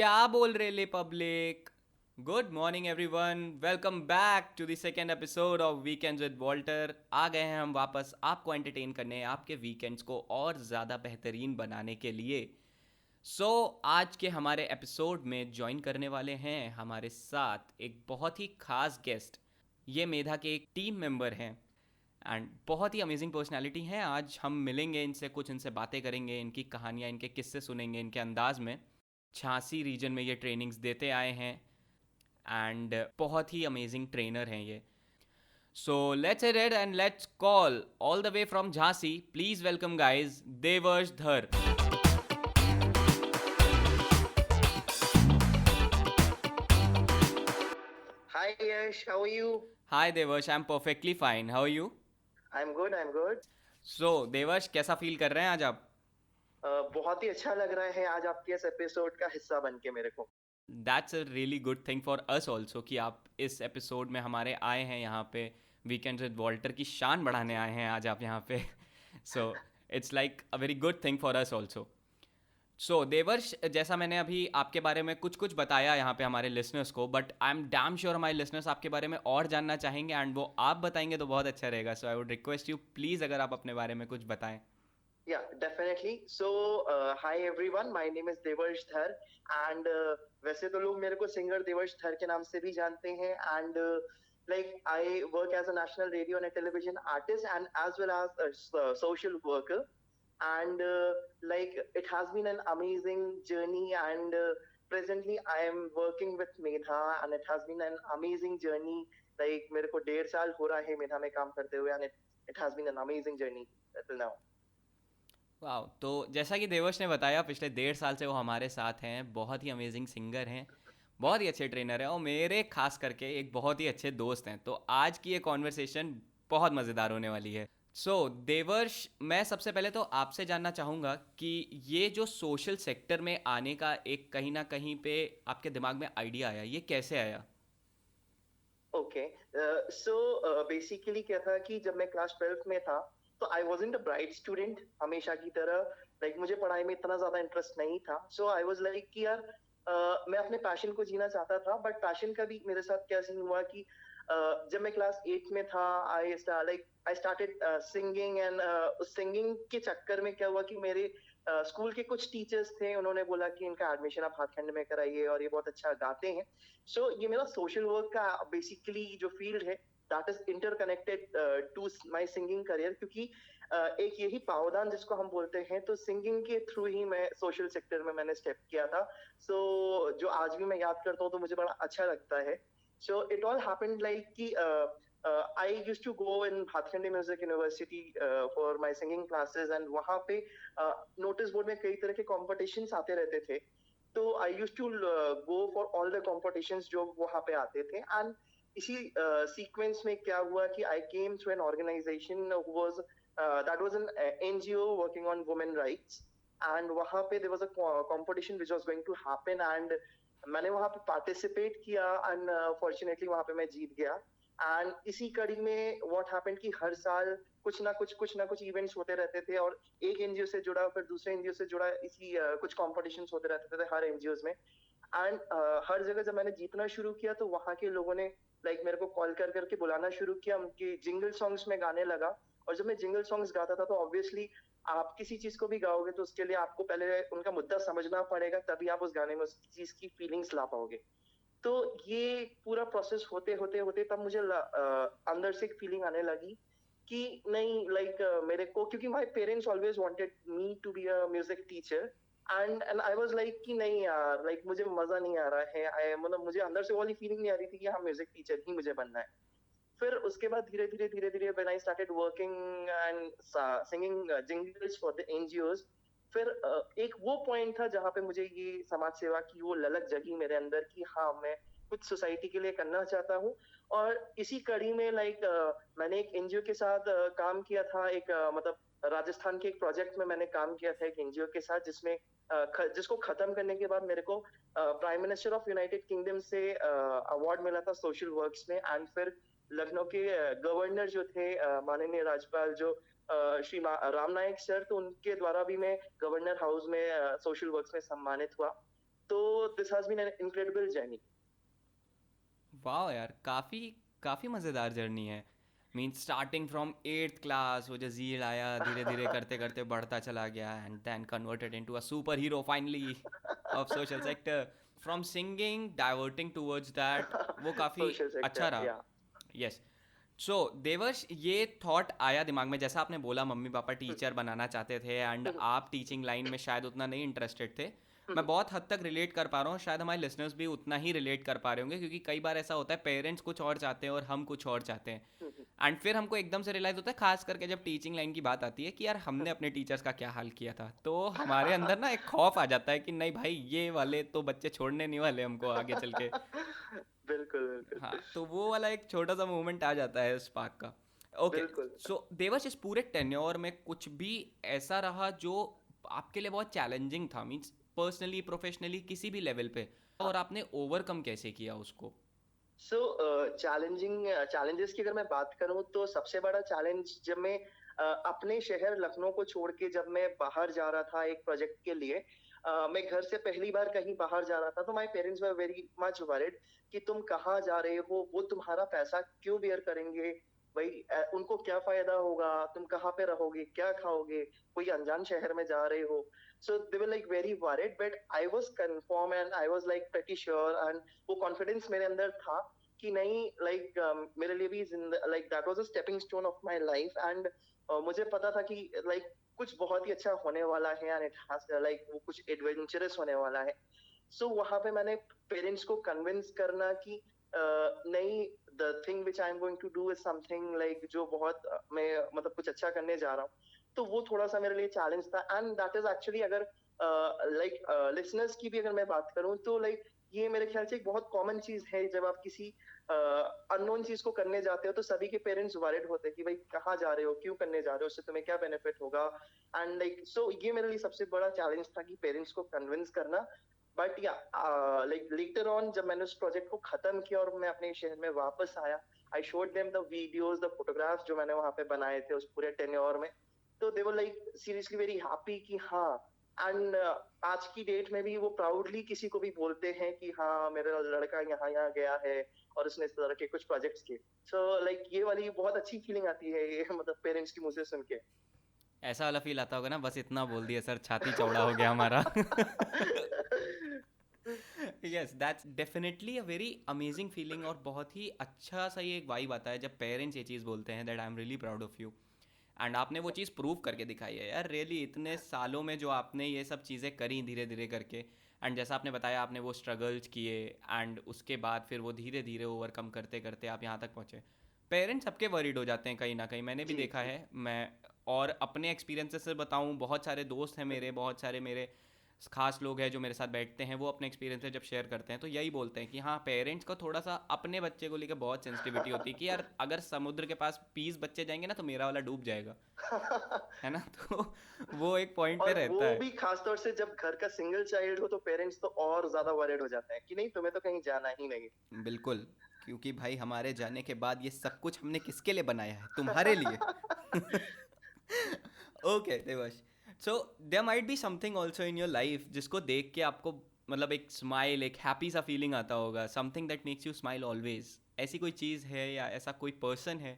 क्या बोल रहे ले public. Good morning everyone, welcome back to the second episode of weekends with Walter. आ गए हैं हम वापस आपको एंटरटेन करने, आपके वीकेंड्स को और ज़्यादा बेहतरीन बनाने के लिए। आज के हमारे एपिसोड में ज्वाइन करने वाले हैं हमारे साथ एक बहुत ही खास गेस्ट। ये मेधा के एक टीम मेंबर हैं एंड बहुत ही अमेजिंग पर्सनैलिटी हैं। आज हम मिलेंगे इनसे, कुछ इनसे बातें करेंगे, इनकी कहानियाँ, इनके किस्से सुनेंगे इनके अंदाज में। झांसी रीजन में ये ट्रेनिंग्स देते आए हैं एंड बहुत ही अमेजिंग ट्रेनर हैं ये। So let's head and let's call all the way from Jhansi, please welcome guys, Devarsh Dhar. Hi Yash, how are you? Hi Devarsh, I am perfectly fine, how are you? I'm good, I'm good. Devarsh, कैसा feel कर रहे हैं आज आप? बहुत ही अच्छा लग रहा है आज आपके इस एपिसोड का हिस्सा बन के मेरे को। That's a really good thing for us also कि आप इस एपिसोड में हमारे आए हैं यहाँ पे। वीकेंड विद वॉल्टर की शान बढ़ाने आए हैं आज आप यहाँ पे। So it's like a very good thing for us also. Devarsh, जैसा मैंने अभी आपके बारे में कुछ कुछ बताया यहाँ पे हमारे लिसनर्स को, but I am damn sure हमारे लिसनर्स आपके बारे में और जानना चाहेंगे एंड वो आप बताएंगे तो बहुत अच्छा रहेगा। So I would request you, please अगर आप अपने बारे में कुछ बताएं। Yeah, definitely. Hi everyone, my name is Devarsh Dhar and वैसे तो लोग मेरे को सिंगर देवर्ष धर के नाम से भी जानते हैं and like I work as a national radio and a television artist and as well as a social worker and like it has been an amazing journey and presently I am working with Medha and it has been an amazing journey like मेरे को 1.5 साल हो रहा है मेधा में काम करते हुए and it has been an amazing journey till now. वाह, तो जैसा कि देवर्ष ने बताया, पिछले 1.5 साल से वो हमारे साथ हैं, बहुत ही अमेजिंग सिंगर हैं, बहुत ही अच्छे ट्रेनर हैं और मेरे खास करके एक बहुत ही अच्छे दोस्त हैं। तो आज की ये कॉन्वर्सेशन बहुत मज़ेदार होने वाली है। देवर्ष, मैं सबसे पहले तो आपसे जानना चाहूँगा कि ये जो सोशल सेक्टर में आने का एक कहीं ना कहीं पे आपके दिमाग में आइडिया आया, ये कैसे आया? ओके सो बेसिकली क्या था कि जब मैं क्लास 12th में था तो I wasn't a bright student हमेशा की तरह लाइक मुझे पढ़ाई में इतना ज्यादा इंटरेस्ट नहीं था सो आई वॉज लाइक कि यार मैं अपने पैशन को जीना चाहता था बट पैशन का भी मेरे साथ क्या सीन हुआ कि जब मैं क्लास 8 में था आई स्टार्टेड सिंगिंग एंड उस सिंगिंग के चक्कर में क्या हुआ कि मेरे स्कूल के कुछ टीचर्स थे उन्होंने बोला कि इनका एडमिशन आप हाथखंड में कराइए और ये बहुत अच्छा गाते हैं ये मेरा सोशल वर्क का बेसिकली जो फील्ड है that is interconnected to my singing career क्योंकि एक यही पावदान जिसको हम बोलते हैं तो सिंगिंग के थ्रू ही मैं सोशल सेक्टर में मैंने स्टेप किया था जो आज भी मैं याद करता हूँ तो मुझे बड़ा अच्छा लगता है it all happened like कि I used to go in Bhatkhandi Music University for my singing classes and वहाँ पे नोटिस बोर्ड में कई तरह के कॉम्पिटिशन्स आते रहते थे तो I used to go for all the competitions जो वहाँ पे आते थे एंड इसी सीक्वेंस में क्या हुआ कि I came to an organization was that was an NGO working on women rights and वहाँ पे there was a competition which was going to happen and मैंने वहाँ पे पार्टिसिपेट किया एंड फॉर्चुनेटली वहाँ पे मैं जीत गया एंड इसी कड़ी में व्हाट हैपेंड कि हर साल कुछ ना कुछ इवेंट्स होते रहते थे और एक एनजीओ से जुड़ा फिर दूसरे एनजीओ से जुड़ा इसी कुछ कॉम्पिटिशन्स होते रहते थे हर एनजीओ में एंड हर जगह जब मैंने जीतना शुरू किया तो वहाँ के लोगों ने मेरे को कॉल कर करके बुलाना शुरू किया उनके जिंगल सॉन्ग्स में गाने लगा और जब मैं जिंगल सॉन्ग्स गाता था तो ऑब्वियसली आप किसी चीज को भी गाओगे तो उसके लिए आपको पहले उनका मुद्दा समझना पड़ेगा तभी आप उस गाने में उस चीज की फीलिंग्स ला पाओगे तो ये पूरा प्रोसेस होते होते होते तब मुझे अंदर से एक फीलिंग आने लगी कि नहीं मेरे को क्योंकि my parents always wanted me to be a music teacher and I was like कि नहीं यार मुझे मजा नहीं आ रहा है मतलब मुझे अंदर से वाली फीलिंग नहीं आ रही थी कि हाँ म्यूजिक टीचर ही मुझे बनना है फिर उसके बाद धीरे धीरे when I started working and singing jingles for the NGOs फिर एक वो पॉइंट था जहाँ पे मुझे ये समाज सेवा की वो ललक जगी मेरे अंदर कि हाँ मैं कुछ सोसाइटी के लिए करना चाहता हूँ और इसी कड़ी में मैंने एक एनजीओ के साथ काम किया था मतलब राजस्थान के एक प्रोजेक्ट में मैंने काम किया था एक एनजीओ के साथ जिसमें जिसको खत्म करने के बाद मेरे को prime minister of United kingdom से अवार्ड मिला था सोशल वर्क्स में एंड फिर लखनऊ के गवर्नर जो थे माननीय राज्यपाल जो श्री राम नायक सर तो उनके द्वारा भी मैं गवर्नर हाउस में सोशल वर्क्स में सम्मानित हुआ तो this has been an incredible journey. वाह यार, काफ़ी काफ़ी मज़ेदार जर्नी है। Means starting from eighth class वो जो जील आया, धीरे धीरे करते करते बढ़ता चला गया, and then converted into a superhero finally of social sector. From singing diverting towards that, वो काफ़ी सोशल अच्छा सेक्टर रहा। या। यस। सो देवर्ष, ये थॉट आया दिमाग में, जैसा आपने बोला मम्मी पापा टीचर बनाना चाहते थे एंड आप टीचिंग लाइन में शायद उतना नहीं इंटरेस्टेड थे। मैं बहुत हद तक रिलेट कर पा रहा हूँ, शायद हमारे लिसनर्स भी उतना ही रिलेट कर पा रहे होंगे, क्योंकि कई बार ऐसा होता है पेरेंट्स कुछ और चाहते हैं और हम कुछ और चाहते हैं, एंड फिर हमको एकदम से रियलाइज होता है, खास करके जब टीचिंग लाइन की बात आती है, कि यार हमने अपने टीचर्स का क्या हाल किया था। तो हमारे अंदर ना एक खौफ आ जाता है कि नहीं भाई, ये वाले तो बच्चे छोड़ने नहीं वाले हमको आगे चल के। बिल्कुल बिल्कुल हाँ, तो वो वाला एक छोटा सा मूवमेंट आ जाता है स्पार्क का। ओके। बिल्कुल। सो देवर्ष, इस पूरे टेन्योर में कुछ भी ऐसा रहा जो आपके लिए बहुत चैलेंजिंग था, मीन्स पर्सनली प्रोफेशनली किसी भी लेवल पे, और आपने ओवरकम कैसे किया उसको? सो चैलेंजेस की अगर मैं बात करूं तो सबसे बड़ा चैलेंज जब मैं अपने शहर लखनऊ को छोड़ के जब मैं बाहर जा रहा था एक प्रोजेक्ट के लिए, मैं घर से पहली बार कहीं बाहर जा रहा था, तो my parents were very much worried कि तुम कहाँ जा रहे हो, वो तुम्हारा पैसा क्यों बेयर करेंगे भाई, उनको क्या फायदा होगा, तुम कहाँ पे रहोगे, क्या खाओगे, कोई अनजान शहर में जा रहे हो। So they were like very worried, but I was confirmed and I was like pretty sure, and वो confidence मेरे अंदर था कि नहीं, like मेरे लिए भी like that was a stepping stone of my life, and मुझे पता था कि like कुछ बहुत ही अच्छा होने वाला है, and it has like वो कुछ adventurous होने वाला है। So वहाँ पे मैंने पेरेंट्स को कन्विंस करना कि नहीं, the thing which I'm going to do is something like जो बहुत मैं मतलब कुछ अच्छा करने जा रहा हूँ। तो वो थोड़ा-सा मेरे लिए चैलेंज था, एंड दैट इज़ एक्चुअली अगर लाइक लिसनर्स की भी अगर मैं बात करूँ तो लाइक ये मेरे ख्याल से एक बहुत कॉमन चीज़ है, जब आप किसी अननोन चीज़ को करने जाते हो तो सभी के पेरेंट्स वरिड होते हैं कि भाई कहाँ जा रहे हो? क्यों करने जा रहे हो? उससे तुम्हें क्या बेनिफिट होगा? एंड लाइक सो ये मेरे लिए सबसे बड़ा चैलेंज था कि पेरेंट्स को कन्विंस करना। बट या लाइक लेटर ऑन जब मैंने उस प्रोजेक्ट को खत्म किया और मैं अपने शहर में वापस आया, I showed them the videos, the photographs जो मैंने वहाँ पे बनाए थे उस पूरे टेन्योर में। तो they were like seriously very happy कि हाँ, एंड आज की डेट में भी वो प्राउडली किसी को भी बोलते हैं कि हाँ, मेरा लड़का यहाँ यहाँ गया है और उसने इस तरह के कुछ प्रोजेक्ट्स किए। सो लाइक ये वाली बहुत अच्छी फीलिंग आती है ये मतलब पेरेंट्स की मुंह से सुन के। ऐसा वाला फील आता होगा ना, बस इतना बोल दिया सर, छाती चौड़ा हो गया हमारा। Yes, that's definitely a very amazing feeling, और बहुत ही अच्छा सा ये एक वाइब आता है जब पेरेंट्स ये चीज़ बोलते हैं that I am really proud of you, and आपने वो चीज़ प्रूव करके दिखाई है यार, रियली इतने सालों में जो आपने ये सब चीज़ें करी धीरे धीरे करके, एंड जैसा आपने बताया आपने वो स्ट्रगल्स किए, एंड उसके बाद फिर वो धीरे धीरे ओवरकम करते करते आप यहाँ तक पहुँचे। पेरेंट्स सबके वरीड हो जाते हैं कहीं ना कहीं, मैंने भी जी देखा जी। है। मैं और अपने एक्सपीरियंसेस से बताऊँ, बहुत सारे दोस्त हैं मेरे, बहुत सारे मेरे खास लोग हैं जो मेरे साथ बैठते हैं, वो अपने एक्सपीरियंस जब शेयर करते हैं तो यही बोलते हैं कि हाँ, पेरेंट्स को थोड़ा सा अपने बच्चे को लेकर बहुत सेंसिटिविटी होती है कि यार अगर समुद्र के पास 20 बच्चे जाएंगे ना तो मेरा वाला डूब जाएगा, है ना। तो वो एक पॉइंट पे और रहता वो है। भी खास तौर से जब घर का सिंगल चाइल्ड हो तो पेरेंट्स तो और ज्यादा वरिड हो जाते हैं कि नहीं, तुम्हें तो कहीं जाना ही नहीं। बिल्कुल, क्योंकि भाई हमारे जाने के बाद ये सब कुछ हमने किसके लिए बनाया है? तुम्हारे लिए। Okay Devash, so there might be something also in your life जिसको देख के आपको मतलब एक स्माइल, एक हैप्पी सा फीलिंग आता होगा, something that makes you smile always. ऐसी कोई चीज़ है या ऐसा कोई पर्सन है?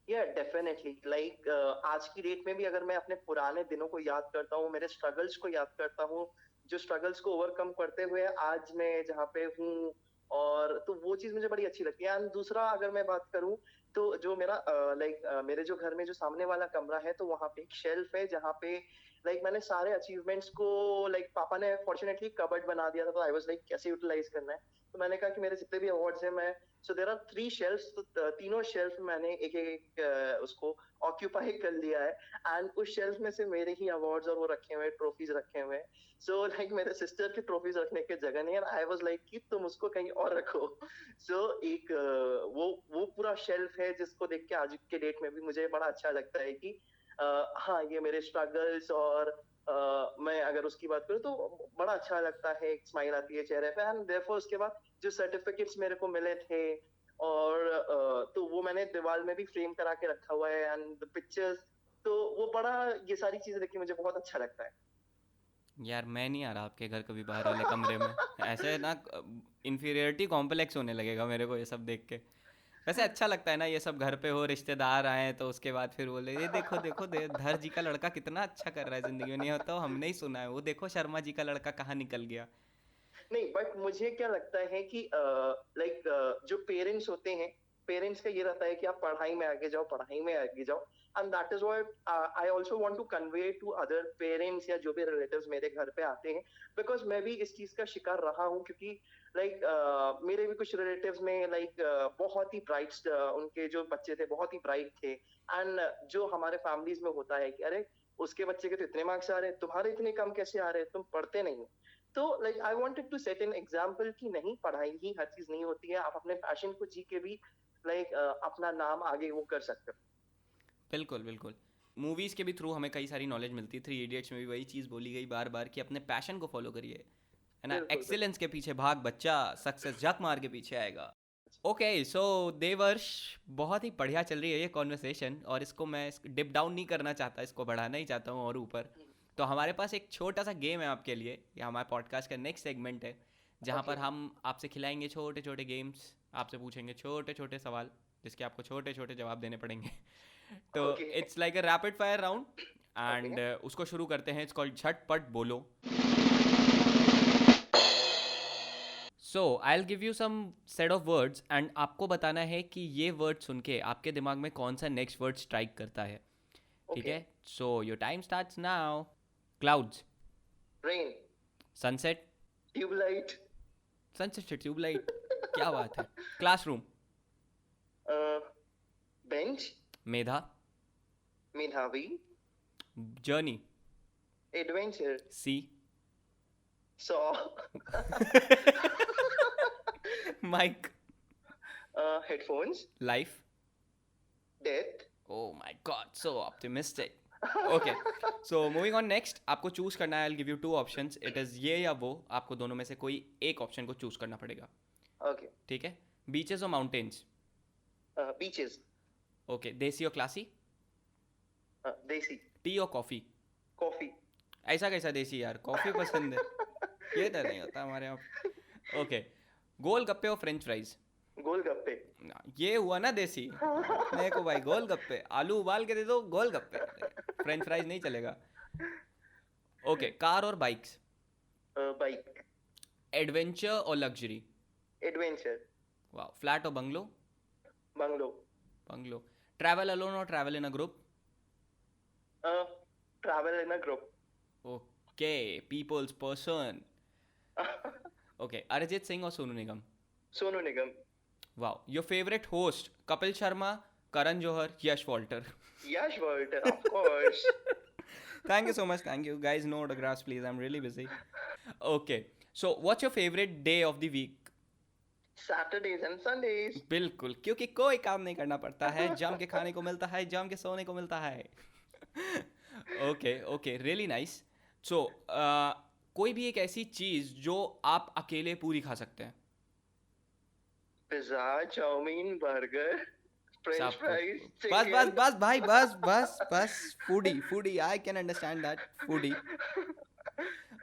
या डेफिनेटली लाइक आज की डेट में भी अगर मैं अपने पुराने दिनों को याद करता हूँ, मेरे स्ट्रगल्स को याद करता हूँ, जो स्ट्रगल्स को ओवरकम करते हुए आज मैं जहाँ पे हूँ, और तो वो चीज मुझे बड़ी अच्छी लगती है। एंड दूसरा अगर मैं बात करूँ तो जो मेरा लाइक मेरे जो घर में जो सामने वाला कमरा है, तो वहाँ पे एक शेल्फ है जहाँ पे लाइक मैंने सारे अचीवमेंट्स को, लाइक पापा ने फॉर्चुनेटली कबर्ड बना दिया था, तो आई वाज लाइक कैसे यूटिलाइज करना है। तो मैंने कहा कि मेरे जितने भी अवार्ड्स हैं, मैं सो देयर आर 3 शेल्फ्स, तो तीनों शेल्फ मैंने एक-एक उसको ऑक्यूपाई कर लिया है, एंड उस शेल्फ में से मेरे ही अवार्ड्स और वो रखे हुए हैं, ट्रॉफीज रखे हुए हैं। सो लाइक मेरे सिस्टर की ट्रॉफीज रखने की जगह नहीं है, आई वाज लाइक कि तुम उसको कहीं और रखो। सो एक वो पूरा शेल्फ है जिसको देख के आज के डेट में भी मुझे बड़ा अच्छा लगता है कि हाँ, ये मेरे स्ट्रगल्स और मैं अगर उसकी बात करूँ तो बड़ा अच्छा लगता है, एक स्माइल आती है चेहरे पे, एंड देयरफॉर उसके बाद जो सर्टिफिकेट्स मेरे को मिले थे, और तो वो मैंने दीवार में भी फ्रेम करा के रखा हुआ है, एंड द पिक्चर्स, तो वो बड़ा, ये सारी चीजें देख के मुझे बहुत अच्छा लगता है। यार मैं नहीं आ रहा आपके घर कभी बाहर वाले कमरे में। ऐसे ना इन्फीरियरिटी कॉम्प्लेक्स होने लगेगा मेरे को ये सब देख के। वैसे अच्छा लगता है ना ये सब, घर पे हो रिश्तेदार आए तो उसके बाद फिर बोले ये देखो देखो धर जी का लड़का कितना अच्छा कर रहा है जिंदगी में, नहीं होता तो हमने ही सुना है, वो देखो शर्मा जी का लड़का कहाँ निकल गया। नहीं, बट मुझे क्या लगता है कि लाइक जो पेरेंट्स होते हैं, पेरेंट्स का ये रहता है कि आप पढ़ाई में आगे जाओ, पढ़ाई में आगे जाओ। And that is what I also want to convey to other parents या जो भी रिलेटिव्स मेरे घर पे आते हैं, बिकॉज मैं भी इस चीज का शिकार रहा हूँ। क्योंकि मेरे भी कुछ रिलेटिव्स में बहुत ही ब्राइट, उनके जो बच्चे थे बहुत ही ब्राइट थे। एंड जो हमारे फैमिलीज में होता है कि अरे उसके बच्चे के तो इतने मार्क्स आ रहे हैं, तुम्हारे इतने कम कैसे आ रहे हैं, तुम पढ़ते नहीं हो। तो I wanted to set an example कि नहीं, पढ़ाई ही हर चीज नहीं होती है, आप अपने पैशन को जी के भी अपना नाम आगे वो कर सकते हो। बिल्कुल बिल्कुल। मूवीज़ के भी थ्रू हमें कई सारी नॉलेज मिलती है। 3 इडियट्स में भी वही चीज़ बोली गई बार बार कि अपने पैशन को फॉलो करिए, है ना, बिल्कुल बिल्कुल। एक्सीलेंस के पीछे भाग बच्चा, सक्सेस झक मार के पीछे आएगा। ओके सो देवर्ष, बहुत ही बढ़िया चल रही है ये कॉन्वर्सेशन और इसको मैं डिप डाउन नहीं करना चाहता, इसको बढ़ाना ही चाहता हूँ और ऊपर। तो हमारे पास एक छोटा सा गेम है आपके लिए, ये हमारे पॉडकास्ट का नेक्स्ट सेगमेंट है जहाँ ओके पर हम आपसे खिलाएंगे छोटे छोटे गेम्स, आपसे पूछेंगे छोटे छोटे सवाल जिसके आपको छोटे छोटे जवाब देने पड़ेंगे। तो okay it's like a rapid fire round okay and उसको शुरू करते हैं। इट्स कॉल्ड झटपट बोलो। So I will give you some set of words and आपको बताना है कि ये वर्ड सुन के आपके दिमाग में कौन सा नेक्स्ट वर्ड स्ट्राइक करता है। ठीक ओके। है, so your time starts now. Clouds. Rain. Sunset. Tubelight. Sunset से ट्यूबलाइट, क्या बात है। क्लासरूम। बेंच। मेधा। मेधावी। Journey. Adventure. Seesaw. Mic. Headphones. Life. Death. Oh my god, so optimistic. Okay, so moving on next, आपको choose करना है। I'll give you two options. It is ये या वो, आपको दोनों में से कोई एक ऑप्शन को चूज करना पड़ेगा। ओके। ठीक है, बीचेस और माउंटेन्स। बीचेस। ओके, देसी और क्लासी। देसी। टी और कॉफी। कॉफी। ऐसा कैसा देसी यार, कॉफी पसंद है, ये तो नहीं होता हमारे यहाँ। ओके, गोलगप्पे और फ्रेंच फ्राइज। गोलगप्पे। ये हुआ ना देसी अपने को भाई, गोलगप्पे, आलू उबाल के दे दो गोलगप्पे, फ्रेंच फ्राइज नहीं चलेगा। ओके, कार और बाइक्स। बाइक। एडवेंचर और लग्जरी। एडवेंचर। वाह, फ्लैट और bungalow. Bungalow. Bungalow. Travel alone और travel in a group. Travel in a group. Okay, peoples person. Okay, Arijit Singh और सोनू निगम। सोनू निगम। वाह, your favourite host Kapil Sharma, Karan Johar, Yash Walter. Yash Walter, of course. Thank you so much, thank you guys, no autographs please, I'm really busy. Okay, so what's your favorite day of the week? Saturdays and Sundays. बिल्कुल, क्योंकि कोई काम नहीं करना पड़ता है, जम के खाने को मिलता है, जम के सोने को मिलता है। Okay okay, really nice. So कोई भी एक ऐसी चीज जो आप अकेले पूरी खा सकते हैं। पिज्जा, चाउमीन, बर्गर, फ्रेंच सब फ्राइज, कुछ, बस बस बस भाई, बस बस बस, foodie foodie, I can understand that, foodie.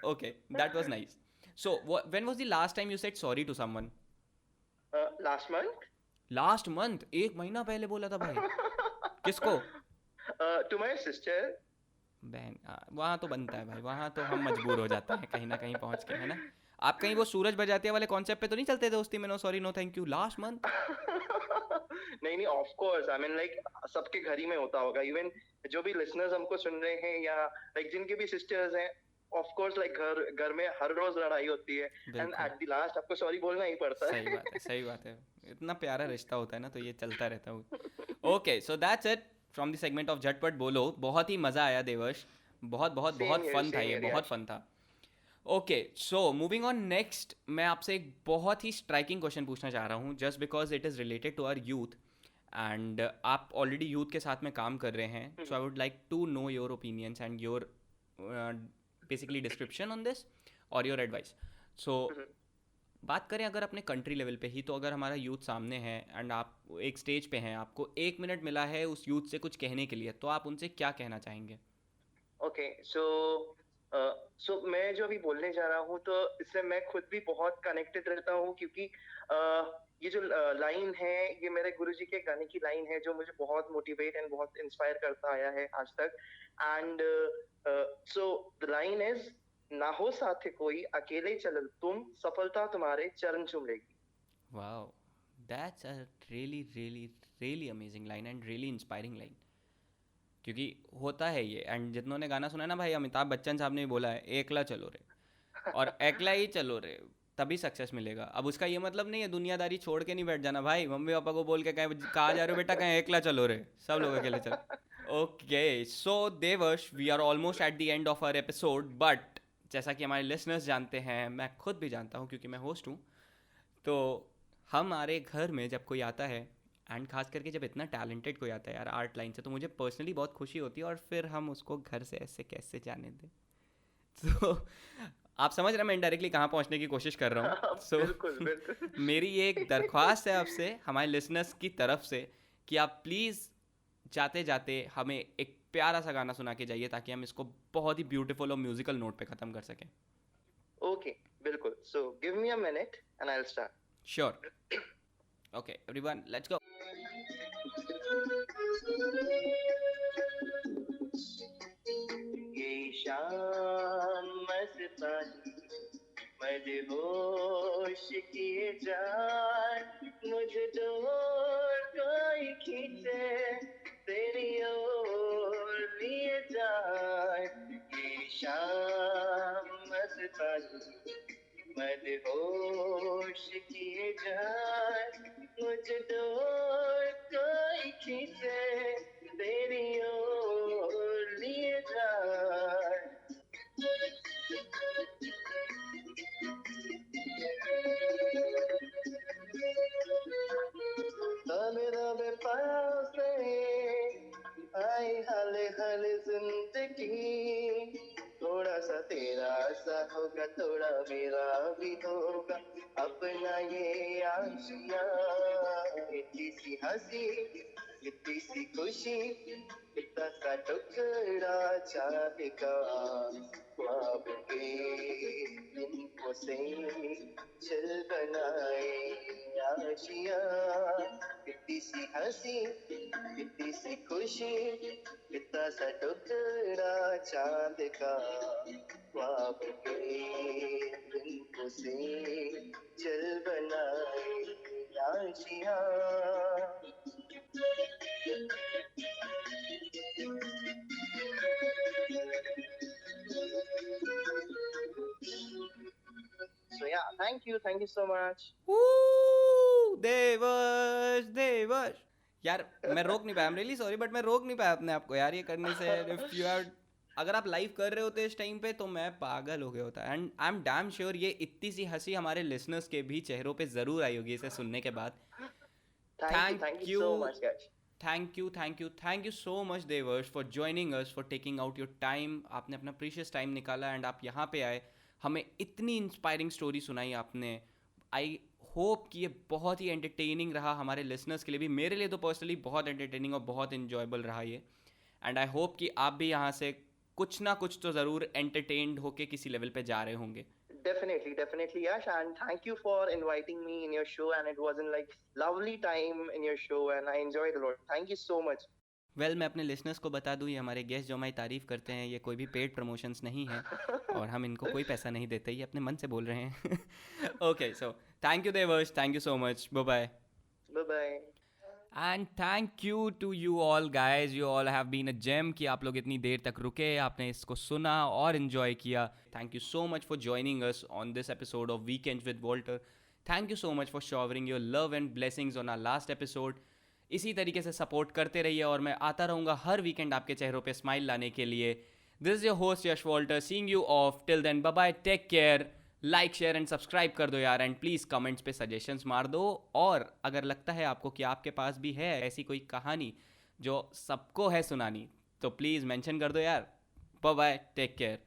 Okay, that was nice. So when was the last time you said sorry to someone? Last month. Last month, एक महीना पहले बोला था भाई। किसको? To my sister. बहन, वहाँ तो बनता है भाई, वहाँ तो हम मजबूर हो जाते हैं कहीं ना कहीं पहुँच के, है ना। आप कहीं वो सूरज बजाते वाले कॉन्सेप्ट पे तो नहीं चलते दोस्ती में, no sorry no thank you last month? नहीं नहीं, of course, I mean like सबके घर ही में होता होगा। इवन जो भी लिसनर्स हमको सुन रहे हैं या लाइक जिनके भी सिस्टर्स हैं, ऑफ कोर्स लाइक घर घर में हर रोज लड़ाई होती है एंड बिल्कुल, एट द लास्ट आपको सॉरी बोलना ही पड़ता सही है। बात है, सही बात है। इतना प्यारा रिश्ता होता है ना, तो ये चलता रहता है। Okay, so that's it from the segment of झटपट बोलो। बहुत ही मज़ा आया देवर्ष, बहुत बहुत बहुत फन था, ये बहुत फन था। Okay, so moving on next, मैं आपसे एक बहुत ही स्ट्राइकिंग क्वेश्चन पूछना चाह रहा हूँ, just because it is related to our youth and आप ऑलरेडी यूथ के साथ में काम कर रहे हैं। So I would like to know your opinions and your basically description on this और योर एडवाइस। सो बात करें अगर अपने कंट्री लेवल पे ही, तो अगर हमारा यूथ सामने है एंड आप एक स्टेज पे हैं, आपको 1 मिनट मिला है उस यूथ से कुछ कहने के लिए, तो आप उनसे क्या कहना चाहेंगे? ओके, सो सो मैं जो अभी बोलने जा रहा हूँ तो इससे मैं खुद भी बहुत कनेक्टेड रहता हूँ, क्योंकि ये जो लाइन है, ये मेरे गुरुजी के गाने की लाइन है जो मुझे बहुत मोटिवेट एंड बहुत इंस्पायर करता आया है आज तक। And so the line is, ना हो साथ कोई, अकेले चलो तुम, सफलता तुम्हारे चरण चूम लेगी। Wow, that's a really really really amazing line and really inspiring line. क्योंकि होता है ये, एंड जितनों ने गाना सुना है ना भाई, अमिताभ बच्चन साहब ने भी बोला है, एकला चलो रे, और एकला ही चलो रे, तभी सक्सेस मिलेगा। अब उसका ये मतलब नहीं है दुनियादारी छोड़ के नहीं बैठ जाना भाई, मम्मी पापा को बोल के कहीं कहाँ जा रहे हो बेटा, कहीं एकला चलो रे, सब लोग अकेले चल। Okay, so Devarsh, we are almost at the end of our episode, but जैसा कि हमारे लिसनर्स जानते हैं, मैं खुद भी जानता हूँ क्योंकि मैं होस्ट हूँ, तो हमारे घर में जब कोई आता है, एंड खास करके जब इतना टैलेंटेड कोई आता है यार आर्ट लाइन से, तो मुझे पर्सनली बहुत खुशी होती है, और फिर हम उसको घर से ऐसे कैसे जाने दें। तो आप समझ रहे हैं मैं इनडायरेक्टली कहाँ पहुँचने की कोशिश कर रहा हूँ। सो बिल्कुल बिल्कुल। मेरी ये एक दरख्वास्त है आपसे, हमारे लिसनर्स की तरफ से, कि आप प्लीज़ जाते जाते हमें एक प्यारा सा गाना सुना के जाइए, ताकि हम इसको बहुत ही ब्यूटीफुल और म्यूजिकल नोट पे ख़त्म कर सकें। ओके, बिल्कुल। So give me a minute and I will start. Sure. Okay everyone, let's go. ये शाम मस्तानी मदहोश किए जाए, मुझे डोर कोई खींचे तेरी ओर लिए जाए। ये शाम मस्तानी मदहोश किए जाए, मुझे डोर कोई खींचे तेरी ओर लिए जाए। दबे दबे पाँव से आई हले हले जिंदगी, थोड़ा सा तेरा सा होगा, थोड़ा मेरा भी होगा, अपना ये आशिया। इतनी सी हंसी, इतनी सी खुशी, इतना सा टुकड़ा चाँद का, ख्वाब के दिन से चल बनाए आशिया। इतनी सी हंसी, इतनी सी खुशी, इतना सा टुकड़ा चाँद का, ख्वाब के दिन से चल बनाए Asia. So yeah, thank you so much. देवश देवश, यार मैं रोक नहीं पाया, I am really sorry, but मैं रोक नहीं पाया अपने आप को यार ये करने से। इफ यू आर, अगर आप लाइव कर रहे होते इस टाइम पे, तो मैं पागल हो गया होता। And I am damn sure ये इतनी सी हंसी हमारे लिसनर्स के भी चेहरों पे ज़रूर आई होगी इसे सुनने के बाद। Thank thank you you, so much, guys. Thank you so much Devarsh for joining us, for taking out your time. आपने अपना प्रीशियस टाइम निकाला एंड आप यहाँ पे आए, हमें इतनी इंस्पायरिंग स्टोरी सुनाई आपने। आई होप कि ये बहुत ही एंटरटेनिंग रहा हमारे लिसनर्स के लिए भी, मेरे लिए तो पर्सनली बहुत एंटरटेनिंग और बहुत इन्जॉयबल रहा ये। एंड आई होप कि आप भी यहाँ से कुछ ना कुछ तो ज़रूर एंटरटेन्ड होके किसी लेवल पे जा रहे होंगे। Definitely, Yash, and thank you for inviting me in your show, and it was in like lovely time in your show, and I enjoyed a lot. Thank you so much. Well मैं अपने listeners को बता दूं, ये हमारे guest जो हमारी तारीफ़ करते हैं, ये कोई भी पेड प्रमोशंस नहीं है, और हम इनको कोई पैसा नहीं देते, ये अपने मन से बोल रहे हैं। Okay, so thank you Devarsh, thank you so much, bye bye. Bye bye. And thank you to you all guys, you all have been a gem कि आप लोग इतनी देर तक रुके, आपने इसको सुना और इन्जॉय किया। Thank you so much for joining us on this episode of weekends with Walter. Thank you so much for showering your love and blessings on our last episode. इसी तरीके से सपोर्ट करते रहिए, और मैं आता रहूँगा हर वीकेंड आपके चेहरों पे स्माइल लाने के लिए। This is your host Yash Walter, seeing you off, till then bye bye, take care. Like share and subscribe कर दो यार, एंड प्लीज़ कमेंट्स पे सजेशंस मार दो। और अगर लगता है आपको कि आपके पास भी है ऐसी कोई कहानी जो सबको है सुनानी, तो प्लीज़ मेंशन कर दो यार। Bye bye, take care.